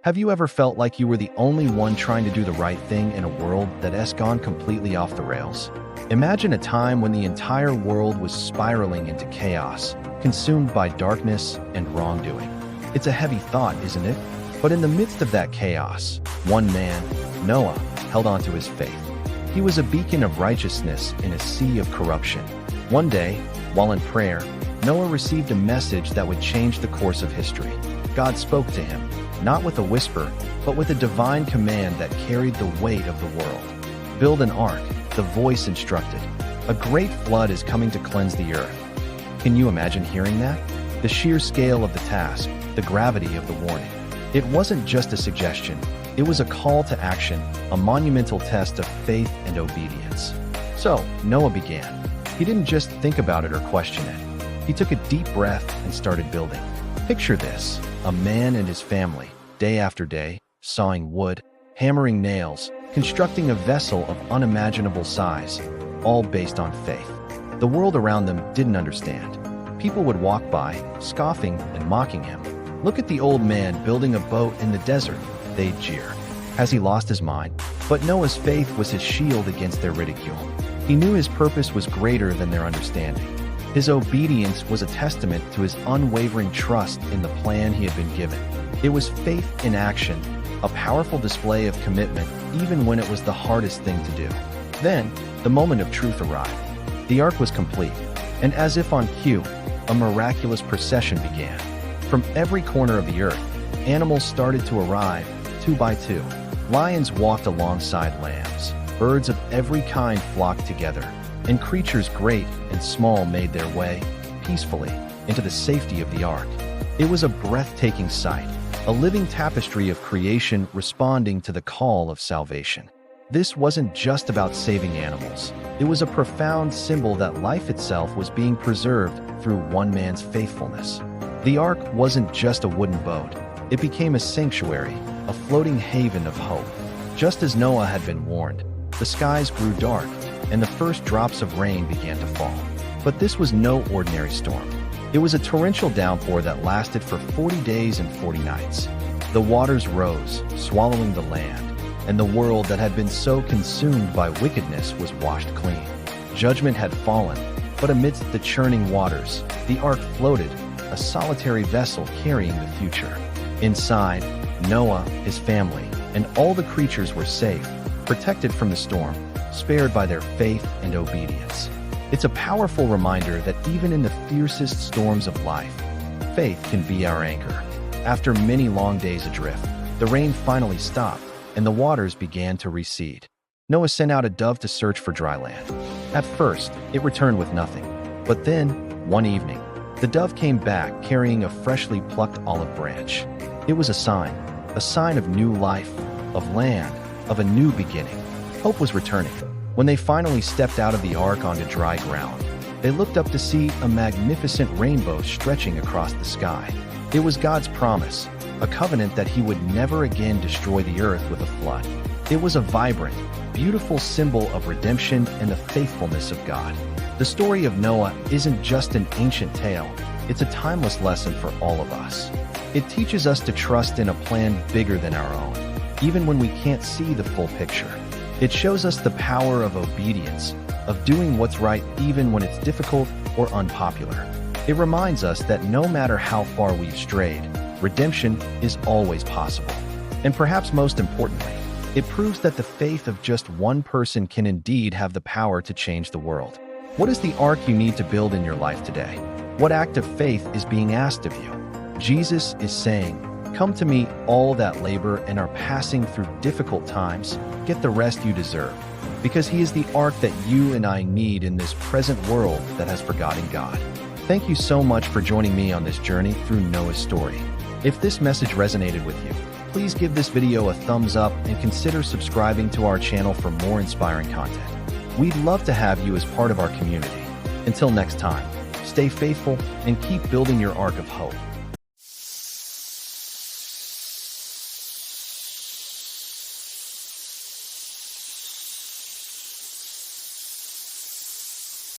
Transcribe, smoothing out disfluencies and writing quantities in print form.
Have you ever felt like you were the only one trying to do the right thing in a world that has gone completely off the rails? Imagine a time when the entire world was spiraling into chaos, consumed by darkness and wrongdoing. It's a heavy thought, isn't it? But in the midst of that chaos, one man, Noah, held on to his faith. He was a beacon of righteousness in a sea of corruption. One day, while in prayer, Noah received a message that would change the course of history. God spoke to him, not with a whisper, but with a divine command that carried the weight of the world. Build an ark, the voice instructed. A great flood is coming to cleanse the earth. Can you imagine hearing that? The sheer scale of the task, the gravity of the warning. It wasn't just a suggestion, it was a call to action, a monumental test of faith and obedience. So, Noah began. He didn't just think about it or question it. He took a deep breath and started building. Picture this, a man and his family, day after day, sawing wood, hammering nails, constructing a vessel of unimaginable size, all based on faith. The world around them didn't understand. People would walk by, scoffing and mocking him. Look at the old man building a boat in the desert, they'd jeer. Has he lost his mind? But Noah's faith was his shield against their ridicule. He knew his purpose was greater than their understanding. His obedience was a testament to his unwavering trust in the plan he had been given. It was faith in action, a powerful display of commitment even when it was the hardest thing to do. Then, the moment of truth arrived. The ark was complete, and as if on cue, a miraculous procession began. From every corner of the earth, animals started to arrive, two by two. Lions walked alongside lambs. Birds of every kind flocked together, and creatures great and small made their way, peacefully, into the safety of the ark. It was a breathtaking sight, a living tapestry of creation responding to the call of salvation. This wasn't just about saving animals. It was a profound symbol that life itself was being preserved through one man's faithfulness. The ark wasn't just a wooden boat. It became a sanctuary, a floating haven of hope. Just as Noah had been warned, the skies grew dark, and the first drops of rain began to fall. But this was no ordinary storm. It was a torrential downpour that lasted for 40 days and 40 nights. The waters rose, swallowing the land, and the world that had been so consumed by wickedness was washed clean. Judgment had fallen, but amidst the churning waters, the ark floated, a solitary vessel carrying the future. Inside, Noah, his family, and all the creatures were safe, protected from the storm, spared by their faith and obedience. It's a powerful reminder that even in the fiercest storms of life, faith can be our anchor. After many long days adrift, the rain finally stopped, and the waters began to recede. Noah sent out a dove to search for dry land. At first, it returned with nothing. But then, one evening, the dove came back carrying a freshly plucked olive branch. It was a sign of new life, of land, of a new beginning. Hope was returning. When they finally stepped out of the ark onto dry ground, they looked up to see a magnificent rainbow stretching across the sky. It was God's promise, a covenant that he would never again destroy the earth with a flood. It was a vibrant, beautiful symbol of redemption and the faithfulness of God. The story of Noah isn't just an ancient tale, it's a timeless lesson for all of us. It teaches us to trust in a plan bigger than our own, even when we can't see the full picture. It shows us the power of obedience, of doing what's right even when it's difficult or unpopular. It reminds us that no matter how far we've strayed, redemption is always possible. And perhaps most importantly, it proves that the faith of just one person can indeed have the power to change the world. What is the ark you need to build in your life today? What act of faith is being asked of you? Jesus is saying, "Come to me, all that labor and are passing through difficult times. Get the rest you deserve." Because he is the ark that you and I need in this present world that has forgotten God. Thank you so much for joining me on this journey through Noah's story. If this message resonated with you, please give this video a thumbs up and consider subscribing to our channel for more inspiring content. We'd love to have you as part of our community. Until next time, stay faithful and keep building your ark of hope.